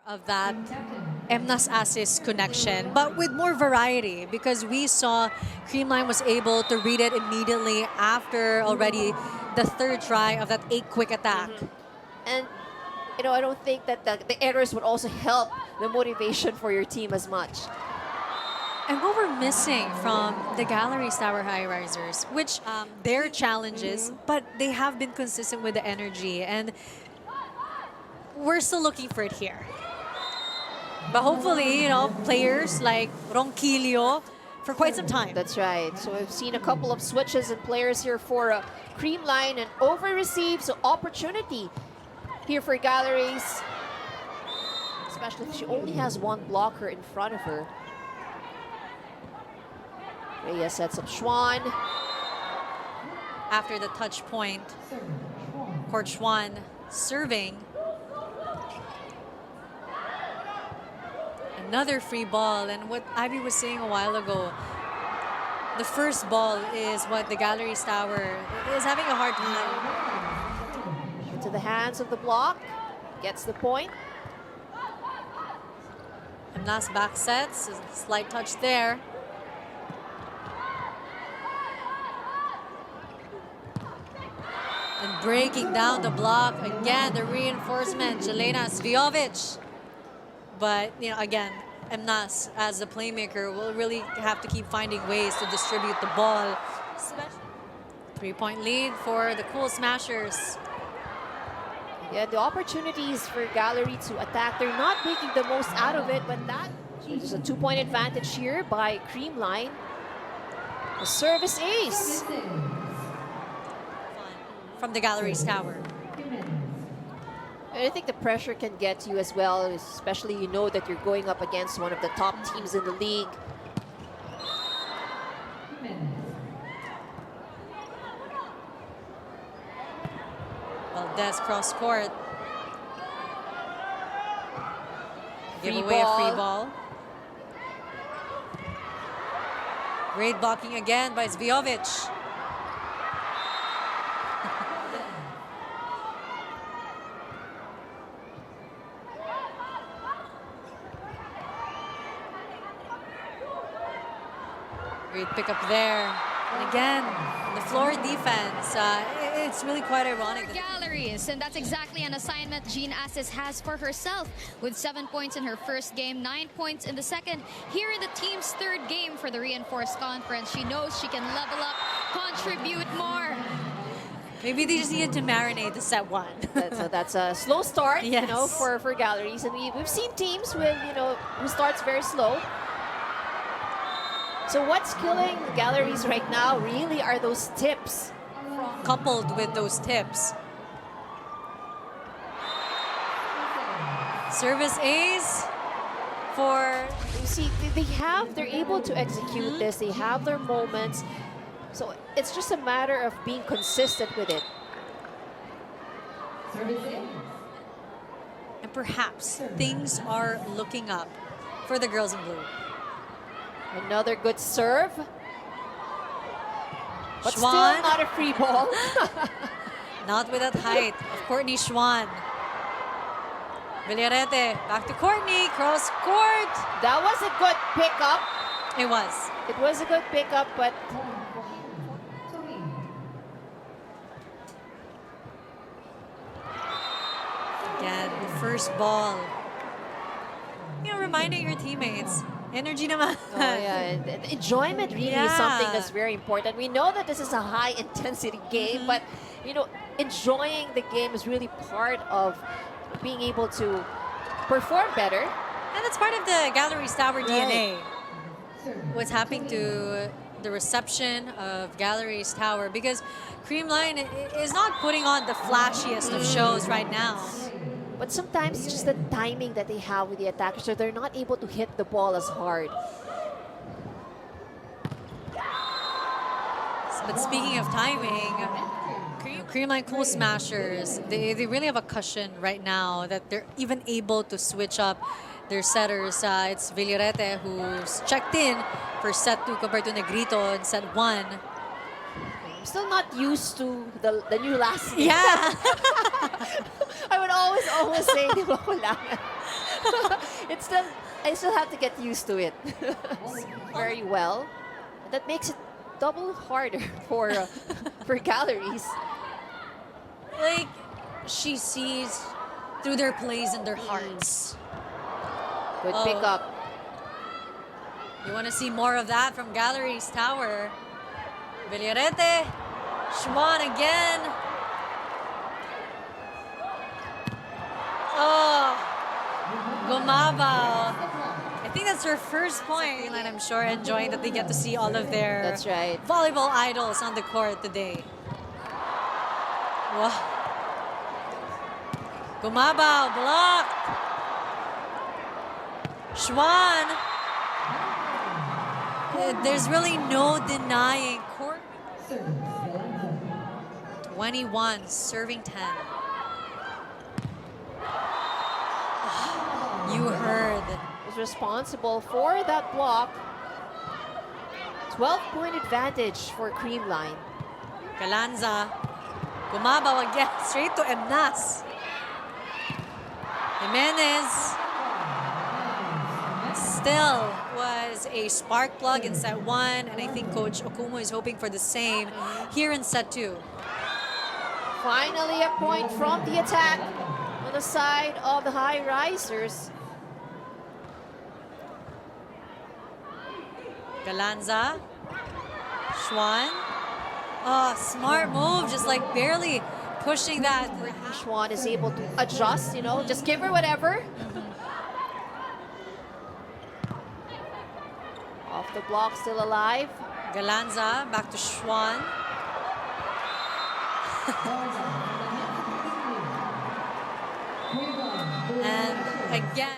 of that MNAS assist connection, but with more variety, because we saw Creamline was able to read it immediately after already the third try of that 8 quick attack. And I don't think that the errors would also help the motivation for your team as much. And what we're missing from the Galeries Tower Highrisers, which their challenges, but they have been consistent with the energy, and we're still looking for it here. But hopefully, players like Ronquillo for quite some time. That's right. So we've seen a couple of switches and players here for Creamline, and over-receive, so opportunity here for Galeries. Especially if she only has one blocker in front of her. Rhea sets up Schwan. After the touch point, Court Schwan serving. Another free ball, and what Ivy was saying a while ago, the first ball is what the Galeries Tower is having a hard time. Into the hands of the block, gets the point. And last back sets, a slight touch there. And breaking down the block again, the reinforcement, Jelena Svijovic. But, again, MNAS as the playmaker will really have to keep finding ways to distribute the ball. 3-point lead for the Cool Smashers. Yeah, the opportunities for Gallery to attack, they're not making the most out of it, but there's a 2-point advantage here by Creamline. A service ace from the Galeries Tower. I think the pressure can get to you as well, especially you know that you're going up against one of the top teams in the league. Valdez cross court. Give Free away ball. a free ball. Great blocking again by Svijovic. Great pickup there. And again, the floor defense. It's really quite ironic. Galleries, and that's exactly an assignment Jean Assis has for herself, with 7 points in her first game, 9 points in the second. Here in the team's third game for the Reinforced Conference, she knows she can level up, contribute more. Maybe they just needed to marinate the set one. That's a slow start, yes. for Galleries, and we've seen teams with who starts very slow. So what's killing Galleries right now really are those tips. Coupled with those tips. Service ace for... You see, they're able to execute this. They have their moments. So it's just a matter of being consistent with it. And perhaps things are looking up for the girls in blue. Another good serve. But Schwan. still not a free ball. Not with that height of Courtney Schwan. Villarete, back to Courtney, cross court. That was a good pickup. It was. It was a good pickup, but again, the first ball. Reminding your teammates. Energy naman. oh yeah, and enjoyment really is something that's very important. We know that this is a high intensity game, but enjoying the game is really part of being able to perform better. And that's part of the Galeries Tower DNA. What's happening to the reception of Galeries Tower, because Creamline is not putting on the flashiest of shows right now. But sometimes it's just the timing that they have with the attackers, so they're not able to hit the ball as hard. But speaking of timing, Creamline Cool Smashers, they really have a cushion right now that they're even able to switch up their setters. It's Villarete who's checked in for set 2 compared to Negrito in set 1. I'm still not used to the new last name. Yeah. I would always say, di ba, kulangan. I still have to get used to it very well. That makes it double harder for Galleries. Like, she sees through their plays and their hearts. Good Oh. pickup. You want to see more of that from Galeries Tower. Villarete. Schwan again. Oh. Gumabaw. I think that's her first point, and I'm sure enjoying that they get to see all of their That's right. volleyball idols on the court today. Wow. Gumabaw blocked. Schwan. There's really no denying court. 21 serving 10. Oh, you heard. Was responsible for that block. 12-point advantage for Creamline. Galanza. Gumabaw again. Straight to Emnas. Jimenez. Still was a spark plug in set 1, and I think Coach Okumu is hoping for the same here in set 2. Finally a point from the attack on the side of the Highrisers. Galanza. Schwan. Oh, smart move, just like barely pushing that. Schwan is able to adjust, you know, just give her whatever. Off the block, still alive. Galanza back to Schwan. And again.